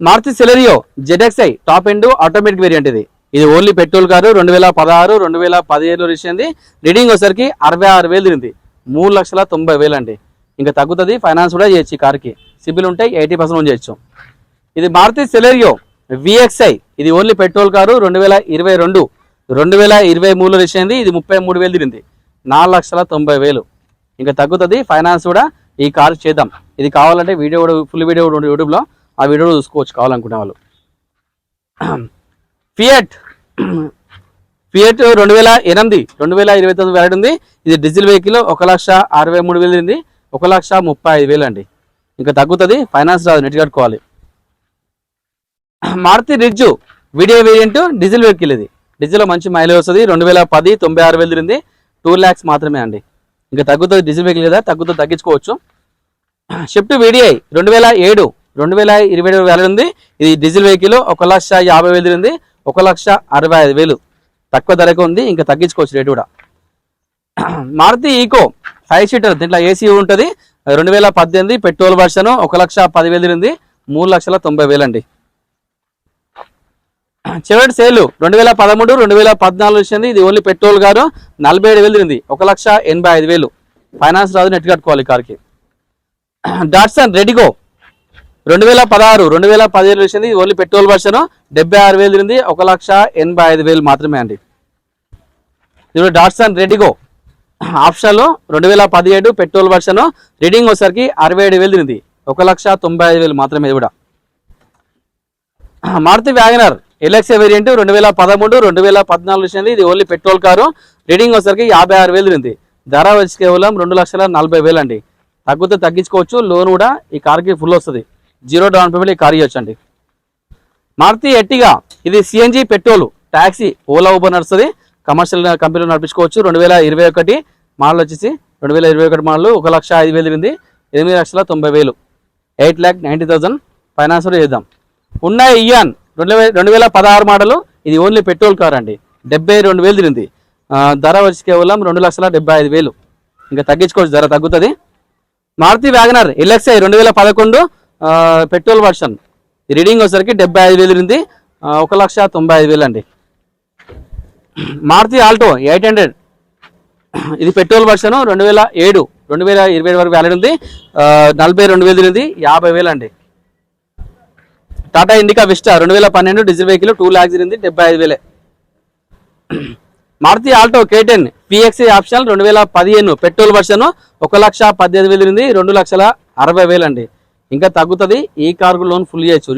Maruti Celerio ZXi top end automatic variant ఇది only petrol car 2016 2017 registration reading వచ్చేసరికి 66,000 తిరిగింది 3,90,000 అండి. ఇంకా తగ్గుతుంది, ఫైనాన్స్ కూడా చేయొచ్చు. ఈ కార్కి సిబిల్ ఉంటే 80% చేయొచ్చు. ఇది మారుతి సెలెరియో VXi ఇది ఓన్లీ పెట్రోల్ కారు 2022 2023 రిజిస్ట్రేషన్ ఇది 33,000 తిరిగింది 4,90,000. ఇంకా తగ్గుతుంది, ఫైనాన్స్ కూడా ఈ కార్ చేద్దాం. ఇది కావాలంటే వీడియో కూడా ఫుల్ వీడియో కూడా యూట్యూబ్లో ఆ వీడియో చూసుకోవచ్చు కావాలనుకునే వాళ్ళు. ఫియట్ 2008 2029 వ్యాలిడ్ ఉంది. ఇది డీజిల్ వెహికల్ 1,63,000 ఉంది 1,35,000 అండి. ఇంకా తగ్గుతుంది, ఫైనాన్స్ రాదు, నెట్ కట్టుకోవాలి. Maruti Ritz VDI variant diesel vehicle ఇది డీజిల్లో మంచి మైలేజ్ వస్తుంది 2010 96,000 తిరిగింది 2 lakhs మాత్రమే అండి. ఇంకా తగ్గుతుంది, డీజిల్ వెహికల్ కదా తగ్గుతుంది, తగ్గించుకోవచ్చు. షిఫ్ట్ VDI 2007 2022 వ్యాలిడ్ ఉంది. ఇది డీజిల్ వెహికల్ 1,50,000 తిరిగింది 1,65,000 తక్కువ ధరకు ఉంది. ఇంకా తగ్గించుకోవచ్చు రేటు కూడా. మారుతి ఈకో 5 సీటర్ దీంట్లో AC ఉంటుంది 2018 పెట్రోల్ వర్షన్ 1,10,000 తిరిగింది 3,90,000 అండి. చెవెట్ సేలు 2013 2014 వచ్చింది. ఇది ఓన్లీ పెట్రోల్ కారు 47,000 తిరిగింది 1,85,000 ఫైనాన్స్ రాదు, నెట్ కట్టుకోవాలి కార్కి. డాట్సన్ రెడిగో 2016 2017 వచ్చింది. ఇది ఓన్లీ పెట్రోల్ వర్షన్ 76,000 తిరిగింది 1,85,000 మాత్రమే అండి. ఇది డాట్సన్ రెడిగో ఆప్షన్లో 2017 పెట్రోల్ వర్షన్ రీడింగ్ వచ్చేసరికి 67,000 తిరిగింది 1,95,000 మాత్రమే. ఇది కూడా మారుతి వ్యాగనర్ LXi వేరియంట్ 2013 2014 వచ్చింది. ఇది ఓన్లీ పెట్రోల్ కారు రీడింగ్ వచ్చేసరికి 56,000 తిరిగింది ధర వచ్చి కేవలం 2,40,000 అండి. తగ్గితే తగ్గించుకోవచ్చు, లోన్ కూడా ఈ కార్కి ఫుల్ వస్తుంది, 0 డౌన్ పేమెంట్ ఈ కార్ ఇవ్వచ్చు అండి. మారుతి ఎర్టిగా ఇది CNG petrol taxi Ola Uber నడుస్తుంది, కమర్షియల్ కంపెనీలో నడిపించుకోవచ్చు. 2021 మోడల్ వచ్చేసి 2021 మోడల్ 1,05,000 తిరిగింది 8,90,000 8,90,000 ఫైనాన్స్ కూడా చేద్దాం. ఉన్నాయి ఇయాన్ 2016 మోడల్ ఇది ఓన్లీ పెట్రోల్ కార్ అండి 72,000 తిరిగింది ధర వచ్చి కేవలం 2,75,000. ఇంకా తగ్గించుకోవచ్చు, ధర తగ్గుతుంది. Maruti WagonR LXi 2011 petrol version reading వచ్చేసరికి 75,000 తిరిగింది 1,95,000 అండి. మారుతి ఆల్టో 800 ఇది పెట్రోల్ వర్షన్ 2007 2027 వరకు వ్యాలిడ్ ఉంది 42,000 తిరిగింది 50,000 అండి. Tata Indica Vista 2012 diesel vehicle 2 lakhs తిరిగింది 75,000. Maruti Alto K10 PXi option 2015 petrol version 1,18,000 తిరిగింది 2,60,000 అండి. ఇంకా తగ్గుతుంది, ఈ కార్కు లోన్ ఫుల్ చేయొచ్చు.